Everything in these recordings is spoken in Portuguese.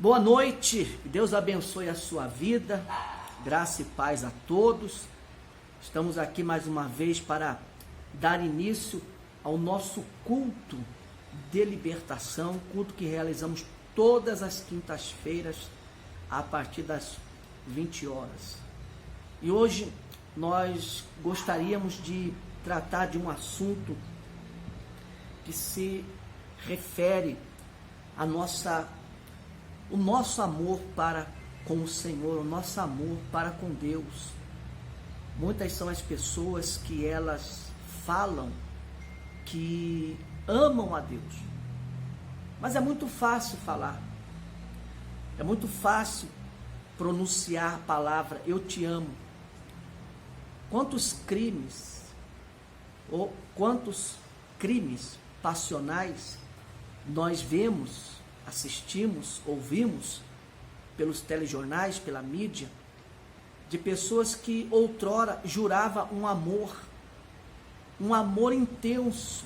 Boa noite, Deus abençoe a sua vida, graça e paz a todos. Estamos aqui mais uma vez para dar início ao nosso culto de libertação, culto que realizamos todas as quintas-feiras a partir das 20 horas. E hoje nós gostaríamos de tratar de um assunto que se refere à o nosso amor para com o Senhor, o nosso amor para com Deus. Muitas são as pessoas que elas falam que amam a Deus, mas é muito fácil falar, é muito fácil pronunciar a palavra eu te amo. Quantos crimes passionais nós vemos assistimos, ouvimos pelos telejornais, pela mídia, de pessoas que outrora juravam um amor intenso,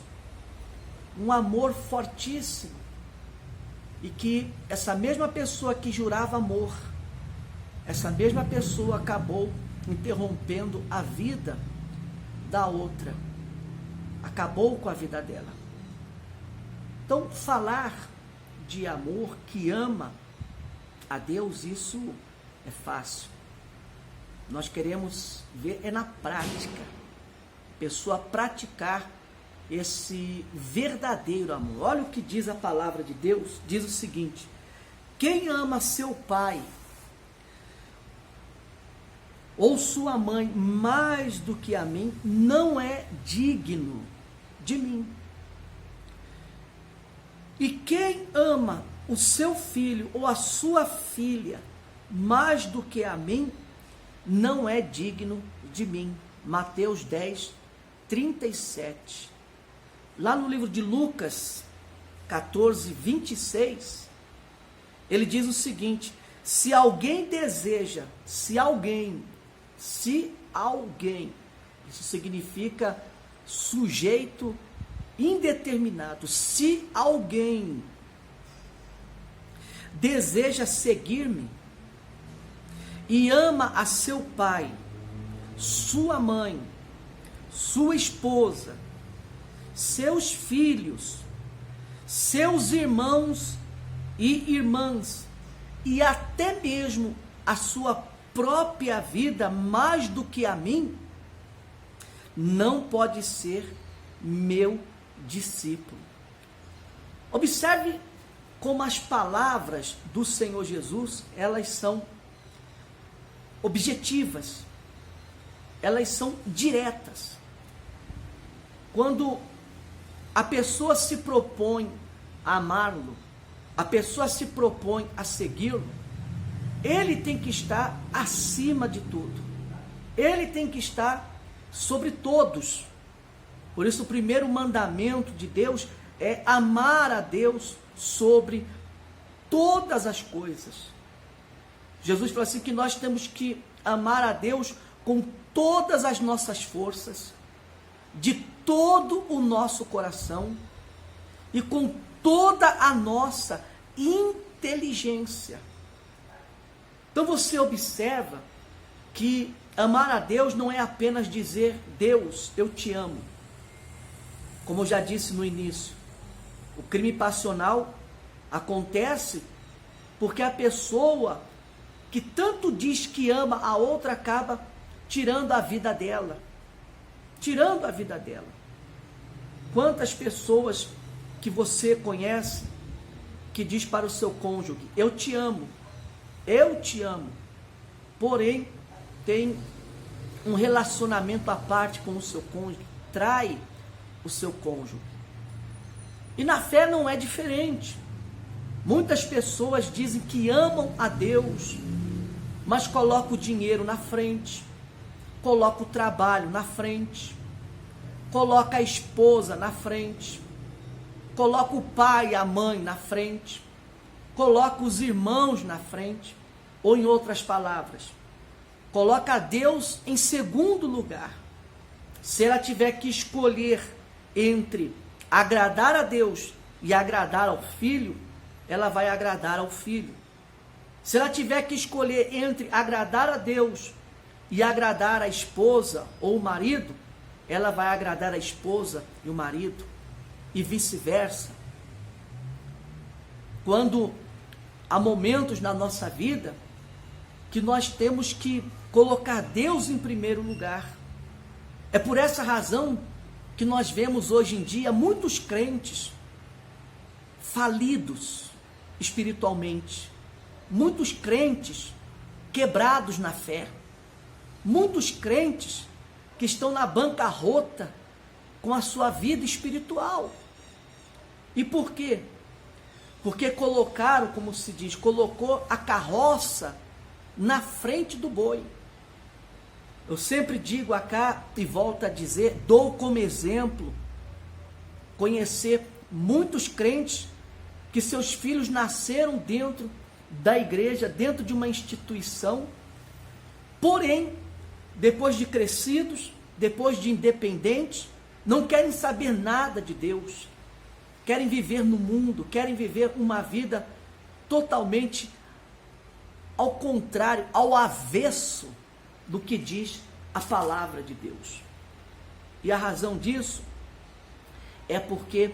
um amor fortíssimo, e que essa mesma pessoa que jurava amor, essa mesma pessoa acabou interrompendo a vida da outra, acabou com a vida dela. Então, falar de amor que ama a Deus, isso é fácil. Nós queremos ver na prática, a pessoa praticar esse verdadeiro amor. Olha o que diz a palavra de Deus, diz o seguinte: quem ama seu pai ou sua mãe mais do que a mim, não é digno de mim. E quem ama o seu filho ou a sua filha mais do que a mim, não é digno de mim. Mateus 10, 37. Lá no livro de Lucas 14, 26, ele diz o seguinte: se alguém, isso significa sujeito indeterminado, se alguém deseja seguir-me e ama a seu pai, sua mãe, sua esposa, seus filhos, seus irmãos e irmãs, e até mesmo a sua própria vida mais do que a mim, não pode ser meu discípulo. Observe como as palavras do Senhor Jesus, elas são objetivas, elas são diretas. Quando a pessoa se propõe a amá-lo, a pessoa se propõe a segui-lo, ele tem que estar acima de tudo, ele tem que estar sobre todos. Por isso o primeiro mandamento de Deus é amar a Deus sobre todas as coisas. Jesus falou assim que nós temos que amar a Deus com todas as nossas forças, de todo o nosso coração e com toda a nossa inteligência. Então você observa que amar a Deus não é apenas dizer: Deus, eu te amo. Como eu já disse no início, o crime passional acontece porque a pessoa que tanto diz que ama a outra acaba tirando a vida dela. Tirando a vida dela. Quantas pessoas que você conhece que diz para o seu cônjuge: eu te amo, porém tem um relacionamento à parte com o seu cônjuge, trai o seu cônjuge. E na fé não é diferente. Muitas pessoas dizem que amam a Deus, mas colocam o dinheiro na frente, coloca o trabalho na frente, coloca a esposa na frente, coloca o pai e a mãe na frente, coloca os irmãos na frente, ou em outras palavras, coloca a Deus em segundo lugar. Se ela tiver que escolher entre agradar a Deus e agradar ao filho, ela vai agradar ao filho. Se ela tiver que escolher entre agradar a Deus e agradar a esposa ou o marido, ela vai agradar a esposa e o marido, e vice-versa. Quando há momentos na nossa vida que nós temos que colocar Deus em primeiro lugar. É por essa razão que nós vemos hoje em dia muitos crentes falidos espiritualmente, muitos crentes quebrados na fé, muitos crentes que estão na bancarrota com a sua vida espiritual. E por quê? Porque colocaram, como se diz, colocou a carroça na frente do boi. Eu sempre digo acá e volto a dizer, dou como exemplo conhecer muitos crentes que seus filhos nasceram dentro da igreja, dentro de uma instituição, porém, depois de crescidos, depois de independentes, não querem saber nada de Deus, querem viver no mundo, querem viver uma vida totalmente ao contrário, ao avesso do que diz a palavra de Deus. E a razão disso é porque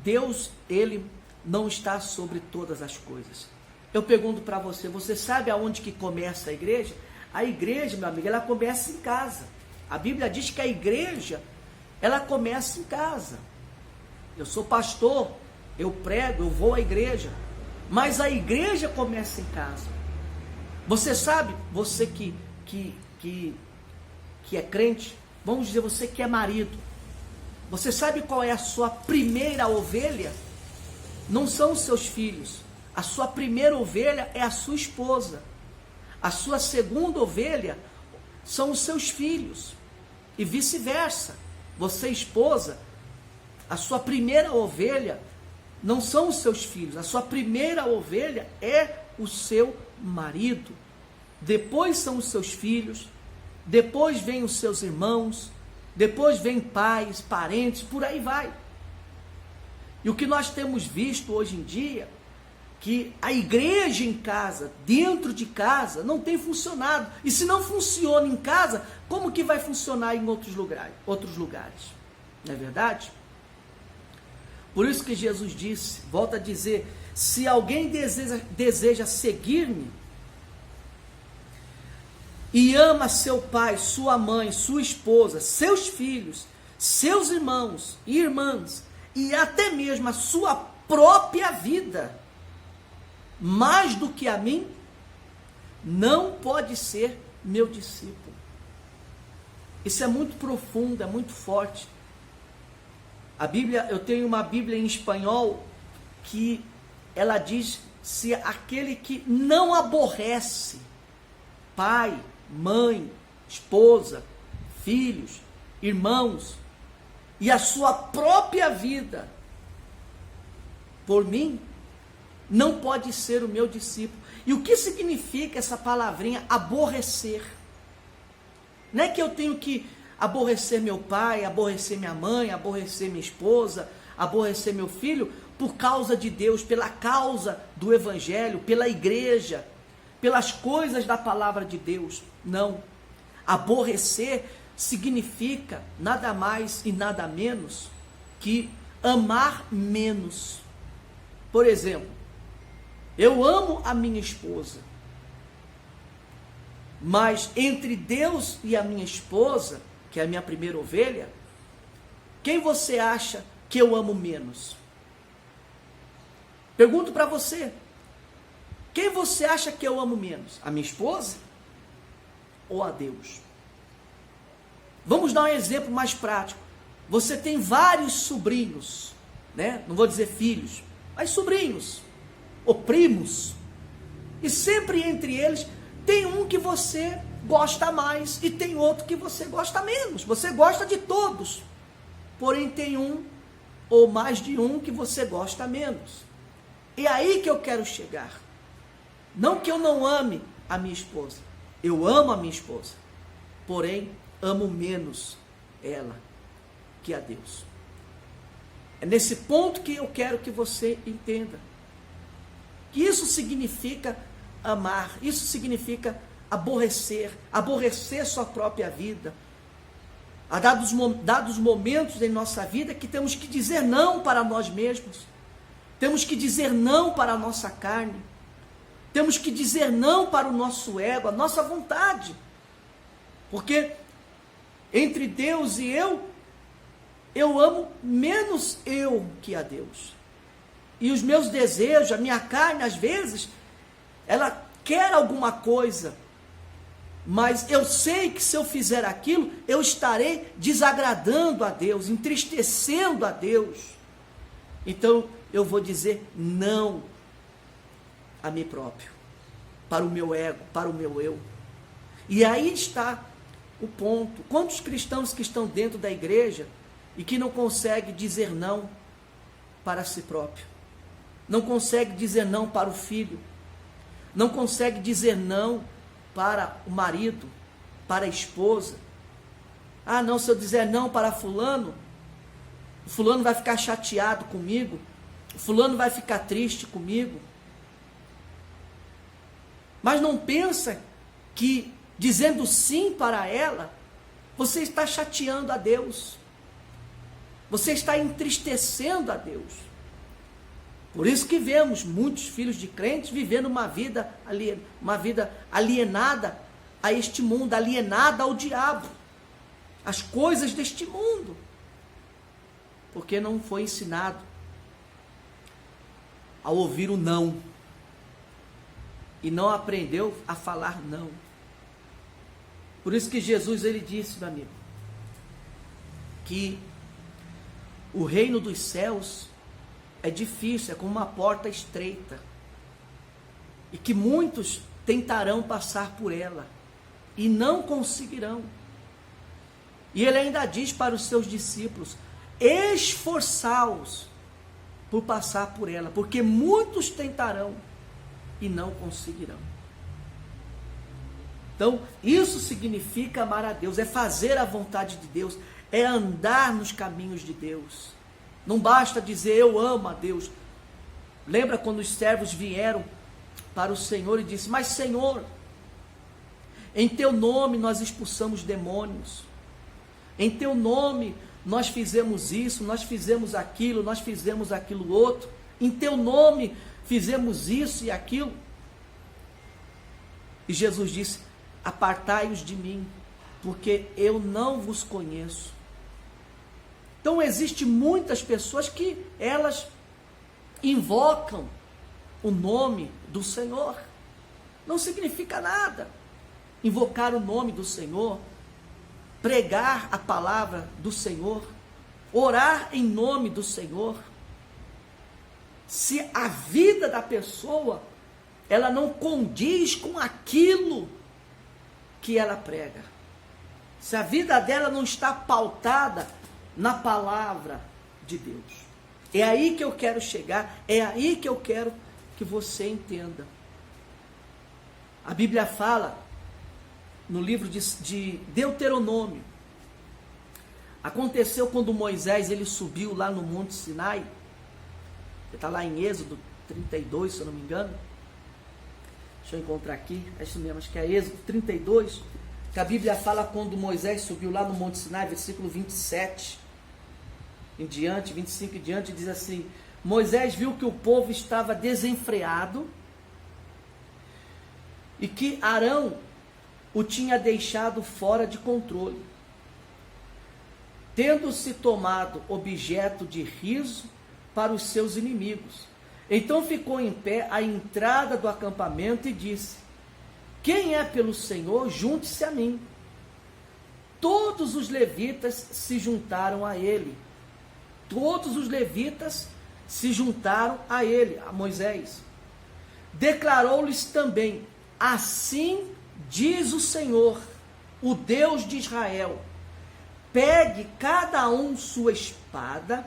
Deus, Ele não está sobre todas as coisas. Eu pergunto para você, você sabe aonde que começa a igreja? A igreja, meu amigo, ela começa em casa. A Bíblia diz que a igreja, ela começa em casa. Eu sou pastor, eu prego, eu vou à igreja, mas a igreja começa em casa. Você sabe, você que é crente, vamos dizer, você que é marido, você sabe qual é a sua primeira ovelha? Não são os seus filhos. A sua primeira ovelha é a sua esposa. A sua segunda ovelha são os seus filhos. E vice-versa. Você, esposa, a sua primeira ovelha não são os seus filhos. A sua primeira ovelha é o seu marido. Depois são os seus filhos. Depois vem os seus irmãos. Depois vem pais, parentes, por aí vai. E o que nós temos visto hoje em dia, que a igreja em casa, dentro de casa, não tem funcionado. E se não funciona em casa, como que vai funcionar em outros lugares? Não é verdade? Por isso que Jesus disse, volta a dizer, se alguém deseja seguir-me, e ama seu pai, sua mãe, sua esposa, seus filhos, seus irmãos e irmãs, e até mesmo a sua própria vida, mais do que a mim, não pode ser meu discípulo. Isso é muito profundo, é muito forte. A Bíblia, eu tenho uma Bíblia em espanhol que ela diz, se aquele que não aborrece pai, mãe, esposa, filhos, irmãos e a sua própria vida por mim, não pode ser o meu discípulo. E o que significa essa palavrinha aborrecer? Não é que eu tenho que aborrecer meu pai, aborrecer minha mãe, aborrecer minha esposa, aborrecer meu filho por causa de Deus, pela causa do evangelho, pela igreja, pelas coisas da palavra de Deus. Não. Aborrecer significa nada mais e nada menos que amar menos. Por exemplo, eu amo a minha esposa, mas entre Deus e a minha esposa, que é a minha primeira ovelha, quem você acha que eu amo menos? Pergunto para você, quem você acha que eu amo menos? A minha esposa ou a Deus? Vamos dar um exemplo mais prático. Você tem vários sobrinhos, né? Não vou dizer filhos, mas sobrinhos ou primos. E sempre entre eles tem um que você gosta mais e tem outro que você gosta menos. Você gosta de todos, porém tem um ou mais de um que você gosta menos. E aí que eu quero chegar. Não que eu não ame a minha esposa. Eu amo a minha esposa. Porém, amo menos ela que a Deus. É nesse ponto que eu quero que você entenda. Que isso significa amar. Isso significa aborrecer. Aborrecer sua própria vida. Há dados momentos em nossa vida que temos que dizer não para nós mesmos. Temos que dizer não para a nossa carne. Temos que dizer não para o nosso ego, a nossa vontade. Porque entre Deus e eu amo menos eu que a Deus. E os meus desejos, a minha carne, às vezes, ela quer alguma coisa. Mas eu sei que se eu fizer aquilo, eu estarei desagradando a Deus, entristecendo a Deus. Então, eu vou dizer não a mim próprio, para o meu ego, para o meu eu. E aí está o ponto. Quantos cristãos que estão dentro da igreja e que não conseguem dizer não para si próprio? não consegue dizer não para o filho, não consegue dizer não para o marido, para a esposa. Ah, não, se eu dizer não para fulano, o fulano vai ficar chateado comigo, o fulano vai ficar triste comigo. Mas não pensa que dizendo sim para ela, você está chateando a Deus. Você está entristecendo a Deus. Por isso que vemos muitos filhos de crentes vivendo uma vida alienada a este mundo, alienada ao diabo, às coisas deste mundo, porque não foi ensinado a ouvir o não, e não aprendeu a falar não. Por isso que Jesus, ele disse, meu amigo, que o reino dos céus é difícil, é como uma porta estreita, e que muitos tentarão passar por ela, e não conseguirão. E ele ainda diz para os seus discípulos, esforçaos por passar por ela, porque muitos tentarão e não conseguirão. Então, isso significa amar a Deus, é fazer a vontade de Deus, é andar nos caminhos de Deus. Não basta dizer, eu amo a Deus. Lembra quando os servos vieram para o Senhor e disse, mas Senhor, em teu nome nós expulsamos demônios, em teu nome nós fizemos isso, nós fizemos aquilo outro, em teu nome fizemos isso e aquilo. E Jesus disse, apartai-os de mim, porque eu não vos conheço. Então, existem muitas pessoas que elas invocam o nome do Senhor. Não significa nada invocar o nome do Senhor, pregar a palavra do Senhor, orar em nome do Senhor. Se a vida da pessoa, ela não condiz com aquilo que ela prega, se a vida dela não está pautada na palavra de Deus, é aí que eu quero chegar, é aí que eu quero que você entenda. A Bíblia fala, no livro de Deuteronômio, aconteceu quando Moisés ele subiu lá no Monte Sinai, está lá em Êxodo 32, se eu não me engano, deixa eu encontrar aqui, é isso mesmo, acho que é Êxodo 32, que a Bíblia fala quando Moisés subiu lá no Monte Sinai, versículo 27 em diante, 25 em diante, diz assim, Moisés viu que o povo estava desenfreado e que Arão o tinha deixado fora de controle, tendo-se tomado objeto de riso para os seus inimigos. Então ficou em pé à entrada do acampamento e disse, quem é pelo Senhor, junte-se a mim. Todos os levitas se juntaram a ele. Todos os levitas se juntaram a ele, a Moisés. Declarou-lhes também, assim diz o Senhor, o Deus de Israel, pegue cada um sua espada,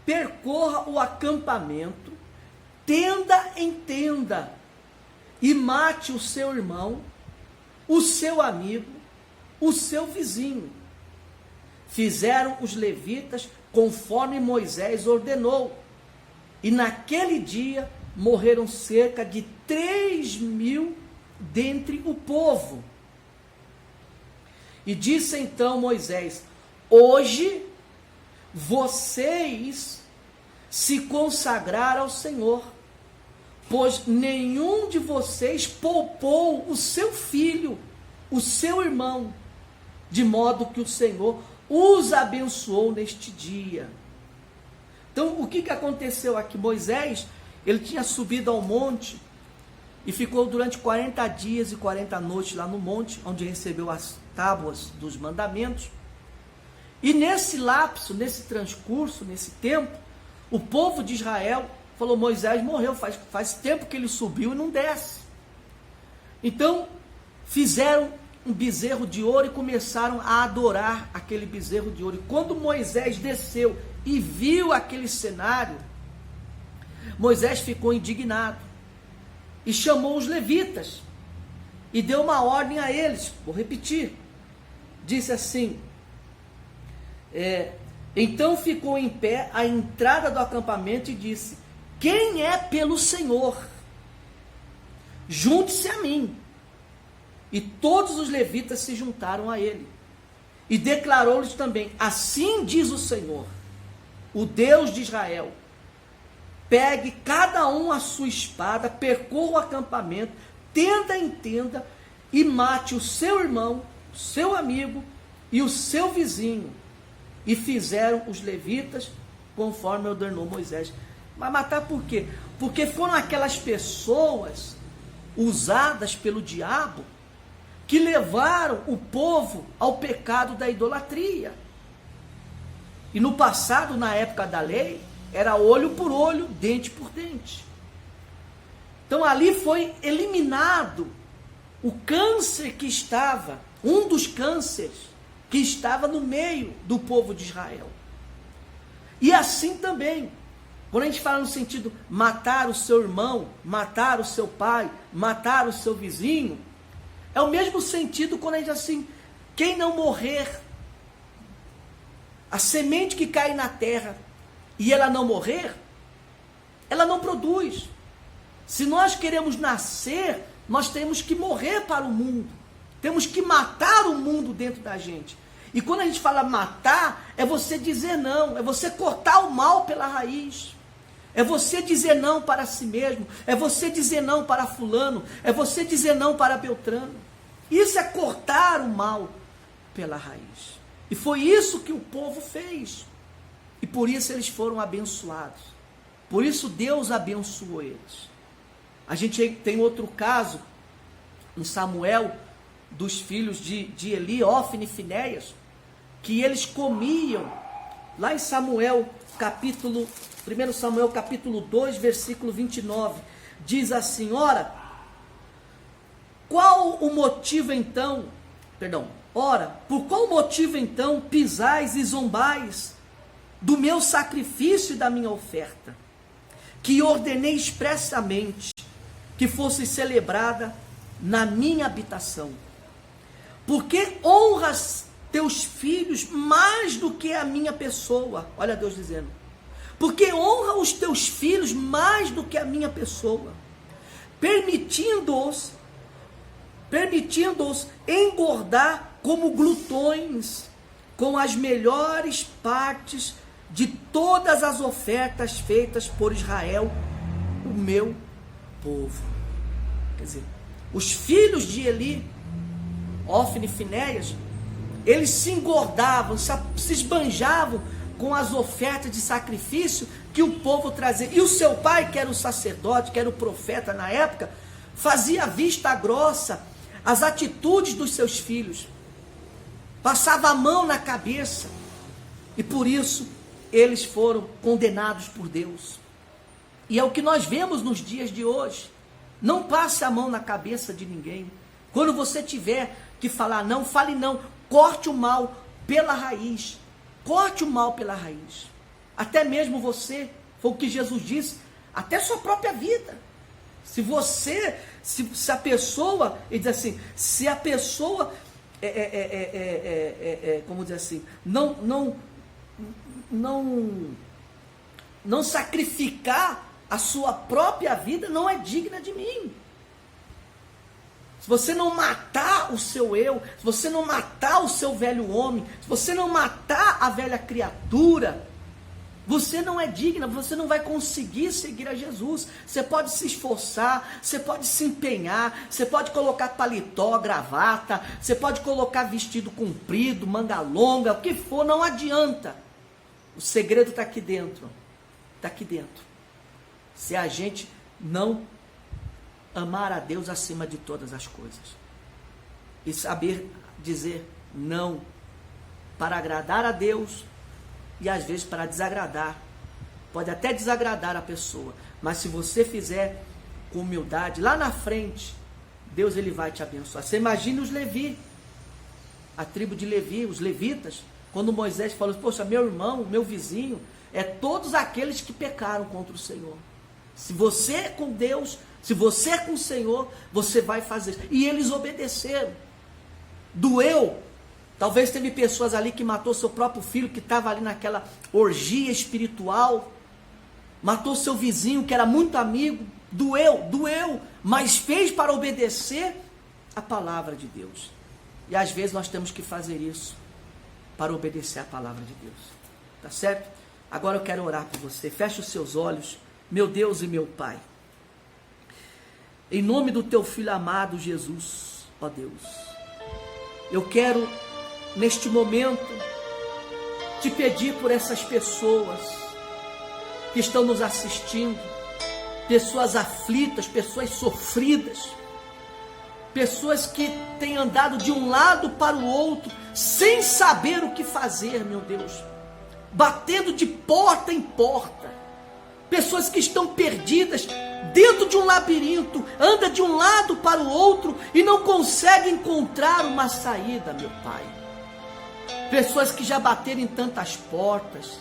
percorra o acampamento, tenda em tenda, e mate o seu irmão, o seu amigo, o seu vizinho. Fizeram os levitas conforme Moisés ordenou, e naquele dia morreram cerca de 3.000 dentre o povo. E disse então Moisés, hoje vocês se consagraram ao Senhor, pois nenhum de vocês poupou o seu filho, o seu irmão, de modo que o Senhor os abençoou neste dia. Então, o que aconteceu aqui? Moisés, ele tinha subido ao monte e ficou durante 40 dias e 40 noites lá no monte, onde recebeu as tábuas dos mandamentos. E nesse lapso, nesse transcurso, nesse tempo, o povo de Israel falou, Moisés morreu, faz tempo que ele subiu e não desce. Então, fizeram um bezerro de ouro e começaram a adorar aquele bezerro de ouro. E quando Moisés desceu e viu aquele cenário, Moisés ficou indignado e chamou os levitas e deu uma ordem a eles. Vou repetir. Disse assim: então ficou em pé à entrada do acampamento e disse: quem é pelo Senhor, junte-se a mim. E todos os levitas se juntaram a ele. E declarou-lhes também: assim diz o Senhor, o Deus de Israel: pegue cada um a sua espada, percorra o acampamento, tenda em tenda, e mate o seu irmão, o seu amigo e o seu vizinho. E fizeram os levitas conforme ordenou Moisés. Mas matar por quê? Porque foram aquelas pessoas usadas pelo diabo que levaram o povo ao pecado da idolatria. E no passado, na época da lei, era olho por olho, dente por dente. Então ali foi eliminado o câncer que estava, um dos cânceres que estava no meio do povo de Israel. E assim também, quando a gente fala no sentido matar o seu irmão, matar o seu pai, matar o seu vizinho, é o mesmo sentido quando a gente diz assim: quem não morrer, a semente que cai na terra e ela não morrer, ela não produz. Se nós queremos nascer, nós temos que morrer para o mundo. Temos que matar o mundo dentro da gente. E quando a gente fala matar, é você dizer não, é você cortar o mal pela raiz. É você dizer não para si mesmo, é você dizer não para fulano, é você dizer não para Beltrano. Isso é cortar o mal pela raiz. E foi isso que o povo fez. E por isso eles foram abençoados. Por isso Deus abençoou eles. A gente tem outro caso, em Samuel, dos filhos de Eli, Ofni e Finéias, que eles comiam, lá em Samuel, 1 Samuel capítulo 2, versículo 29, diz assim: ora, por qual motivo então pisais e zombais do meu sacrifício e da minha oferta, que ordenei expressamente que fosse celebrada na minha habitação? Porque honras teus filhos mais do que a minha pessoa. Olha Deus dizendo: porque honra os teus filhos mais do que a minha pessoa, permitindo-os engordar como glutões com as melhores partes de todas as ofertas feitas por Israel, o meu povo. Quer dizer, os filhos de Eli, Ofni e Finéias, eles se engordavam, se esbanjavam com as ofertas de sacrifício que o povo trazia. E o seu pai, que era o sacerdote, que era o profeta na época, fazia vista grossa às atitudes dos seus filhos, passava a mão na cabeça, e por isso eles foram condenados por Deus. E é o que nós vemos nos dias de hoje. Não passe a mão na cabeça de ninguém. Quando você tiver que falar não, fale não. Corte o mal pela raiz. Corte o mal pela raiz. Até mesmo você, foi o que Jesus disse, até sua própria vida. Se a pessoa, ele diz assim, se a pessoa, como dizer assim, não sacrificar a sua própria vida, não é digna de mim. Se você não matar o seu eu, se você não matar o seu velho homem, se você não matar a velha criatura, você não é digna, você não vai conseguir seguir a Jesus. Você pode se esforçar, você pode se empenhar, você pode colocar paletó, gravata, você pode colocar vestido comprido, manga longa, o que for, não adianta. O segredo está aqui dentro. Está aqui dentro. Se a gente não amar a Deus acima de todas as coisas. E saber dizer não para agradar a Deus e às vezes para desagradar. Pode até desagradar a pessoa, mas se você fizer com humildade, lá na frente, Deus ele vai te abençoar. Você imagina os Levi, a tribo de Levi, os levitas, quando Moisés falou, poxa, meu irmão, meu vizinho, todos aqueles que pecaram contra o Senhor. Se você é com Deus, se você é com o Senhor, você vai fazer. E eles obedeceram. Doeu. Talvez teve pessoas ali que matou seu próprio filho, que estava ali naquela orgia espiritual. Matou seu vizinho, que era muito amigo. Doeu, mas fez para obedecer a palavra de Deus. E às vezes nós temos que fazer isso para obedecer a palavra de Deus. Tá certo? Agora eu quero orar por você. Feche os seus olhos, meu Deus e meu Pai. Em nome do teu Filho amado Jesus, ó Deus, eu quero neste momento te pedir por essas pessoas que estão nos assistindo, pessoas aflitas, pessoas sofridas, pessoas que têm andado de um lado para o outro, sem saber o que fazer, meu Deus, batendo de porta em porta, pessoas que estão perdidas dentro de um labirinto, anda de um lado para o outro e não consegue encontrar uma saída, meu Pai. Pessoas que já bateram em tantas portas.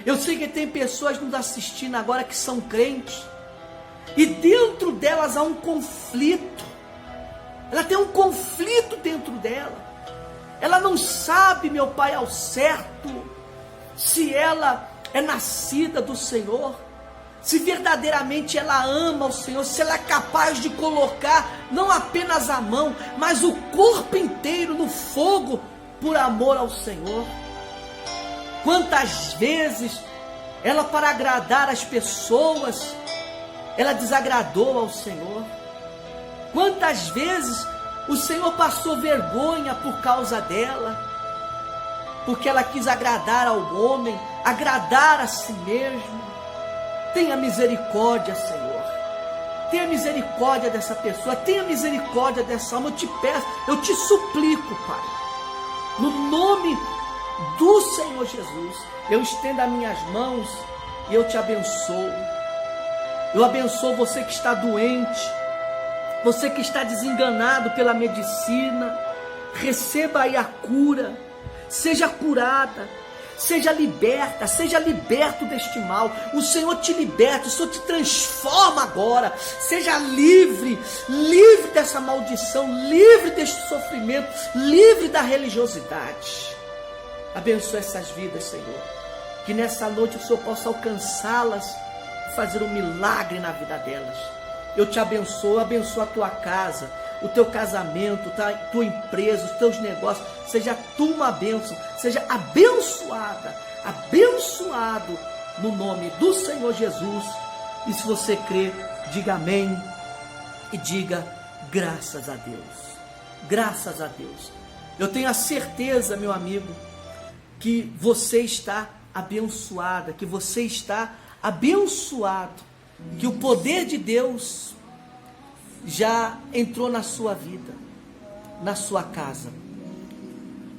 Eu sei que tem pessoas nos assistindo agora que são crentes, e dentro delas há um conflito. Ela tem um conflito dentro dela. Ela não sabe, meu Pai, ao certo, se ela é nascida do Senhor, se verdadeiramente ela ama o Senhor, se ela é capaz de colocar não apenas a mão, mas o corpo inteiro no fogo por amor ao Senhor. Quantas vezes ela, para agradar as pessoas, ela desagradou ao Senhor. Quantas vezes o Senhor passou vergonha por causa dela, porque ela quis agradar ao homem, agradar a si mesmo. Tenha misericórdia, Senhor. Tenha misericórdia dessa pessoa, tenha misericórdia dessa alma. Eu te peço, eu te suplico, Pai, no nome do Senhor Jesus, eu estendo as minhas mãos e eu te abençoo. Eu abençoo você que está doente, você que está desenganado pela medicina. Receba aí a cura, seja curada, seja liberta, seja liberto deste mal. O Senhor te liberta, o Senhor te transforma agora. Seja livre, livre dessa maldição, livre deste sofrimento, livre da religiosidade. Abençoe essas vidas, Senhor, que nessa noite o Senhor possa alcançá-las, fazer um milagre na vida delas. Eu te abençoo, abençoo a tua casa, o teu casamento, a tua empresa, os teus negócios. Seja tu uma bênção, seja abençoada, abençoado no nome do Senhor Jesus. E se você crê, diga amém e diga graças a Deus. Graças a Deus. Eu tenho a certeza, meu amigo, que você está abençoada, que você está abençoado, que o poder de Deus já entrou na sua vida, na sua casa.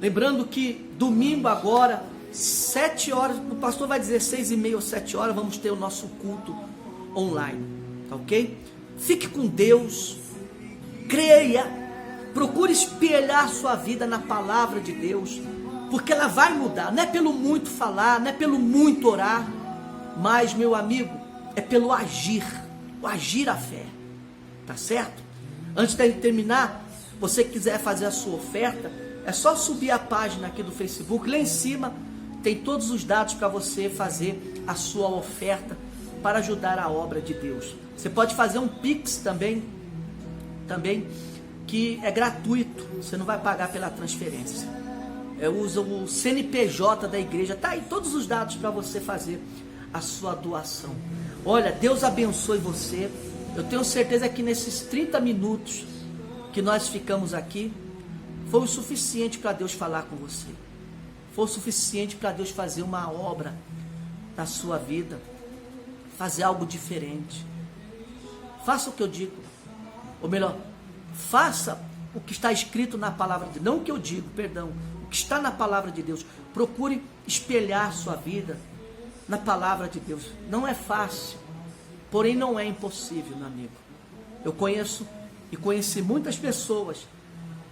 Lembrando que domingo agora, 7 horas, o pastor vai dizer 6h30 ou 7 horas, vamos ter o nosso culto online, tá ok? Fique com Deus, creia, procure espelhar sua vida na palavra de Deus, porque ela vai mudar. Não é pelo muito falar, não é pelo muito orar, mas, meu amigo, é pelo agir, o agir a fé, tá certo? Antes de terminar, você que quiser fazer a sua oferta, é só subir a página aqui do Facebook, lá em cima tem todos os dados para você fazer a sua oferta para ajudar a obra de Deus. Você pode fazer um Pix também, que é gratuito, você não vai pagar pela transferência. Usa o CNPJ da igreja, tá aí todos os dados para você fazer a sua doação. Olha, Deus abençoe você. Eu tenho certeza que nesses 30 minutos que nós ficamos aqui, foi o suficiente para Deus falar com você. Foi o suficiente para Deus fazer uma obra na sua vida, fazer algo diferente. Faça o que eu digo, ou melhor, faça o que está escrito na palavra de Deus, não o que eu digo, perdão, o que está na palavra de Deus. Procure espelhar sua vida na palavra de Deus. Não é fácil, porém não é impossível, meu amigo. Eu conheço e conheci muitas pessoas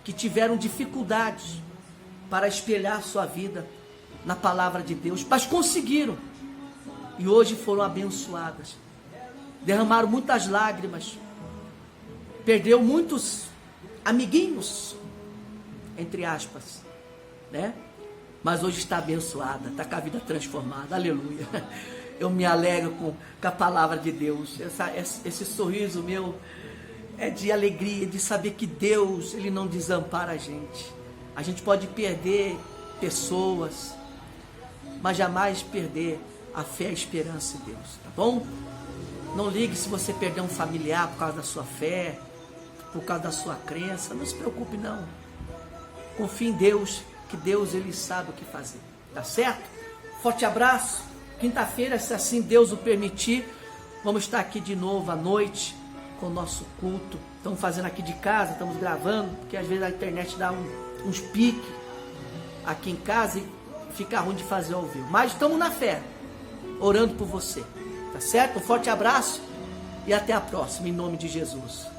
que tiveram dificuldades para espelhar sua vida na palavra de Deus, mas conseguiram, e hoje foram abençoadas. derramaram muitas lágrimas, perdeu muitos amiguinhos, entre aspas, né? Mas hoje está abençoada, está com a vida transformada, aleluia. Eu me alegro com a palavra de Deus, esse sorriso meu é de alegria, de saber que Deus, Ele não desampara a gente. A gente pode perder pessoas, mas jamais perder a fé e a esperança em Deus, tá bom? Não ligue se você perder um familiar por causa da sua fé, por causa da sua crença, não se preocupe não. Confie em Deus, que Deus Ele sabe o que fazer, tá certo? Forte abraço. Quinta-feira, se assim Deus o permitir, vamos estar aqui de novo à noite com o nosso culto. Estamos fazendo aqui de casa, estamos gravando, porque às vezes a internet dá uns piques aqui em casa e fica ruim de fazer ao vivo. Mas estamos na fé, orando por você, tá certo? Um forte abraço e até a próxima, em nome de Jesus.